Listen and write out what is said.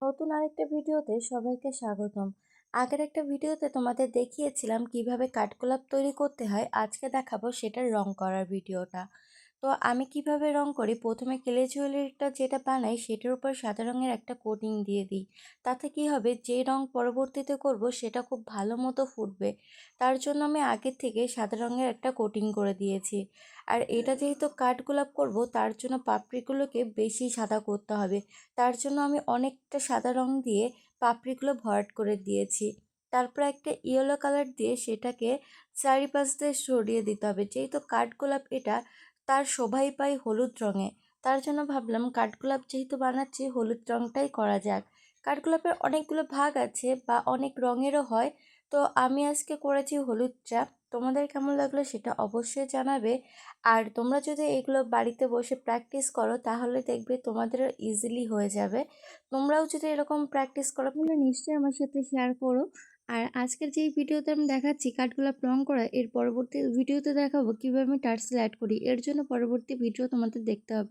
নতুন আরেকটা ভিডিওতে সবাইকে স্বাগতম। আগের একটা ভিডিওতে তোমাদের দেখিয়েছিলাম কিভাবে কাঠগোলাপ তৈরি করতে হয়। আজকে দেখাবো সেটার রং করার ভিডিওটা। তো আমি কিভাবে রং করি, প্রথমে ক্লে জুয়েলারিটা যেটা বানাই সেটার উপর সাদা রঙের একটা কোটিং দিয়ে দিই। তাতে কি হবে, যে রং পরবর্তীতে করব সেটা খুব ভালো মতো ফুটবে। তার জন্য আমি আগের থেকে সাদা রঙের একটা কোটিং করে দিয়েছি। আর এটা যেহেতু কাঠগোলাপ করব, তার জন্য পাপড়িগুলোকে বেশি সাদা করতে হবে। তার জন্য আমি অনেকটা সাদা রং দিয়ে পাপড়িগুলো ভরাট করে দিয়েছি। তারপর একটা ইয়েলো কালার দিয়ে সেটাকে চারিপাশ দিয়ে সরিয়ে দিতে হবে। যেহেতু কাঠগোলাপ এটা, তার শোভাই পায় হলুদ রঙে। তার জন্য ভাবলাম কাঠগোলাপ যেহেতু বানাচ্ছি, হলুদ রঙটাই করা যাক। কাঠগোলাপের অনেকগুলো ভাগ আছে বা অনেক রঙেরও হয়, তো আমি আজকে করেছি হলুদটা। তোমাদের কেমন লাগলো সেটা অবশ্যই জানাবে। আর তোমরা যদি এগুলো বাড়িতে বসে প্র্যাকটিস করো তাহলে দেখবে তোমাদেরও ইজিলি হয়ে যাবে। তোমরাও যদি এরকম প্র্যাকটিস করো তাহলে নিশ্চয়ই আমার সাথে শেয়ার করো। আর আজকের যেই ভিডিওতে আমি দেখাচ্ছি কাঠগোলাপ রং করা, এর পরবর্তী ভিডিওতে দেখাবো কিভাবে আমি টার্সেল অ্যাড করি। এর জন্য পরবর্তী ভিডিও তোমাদের দেখতে হবে।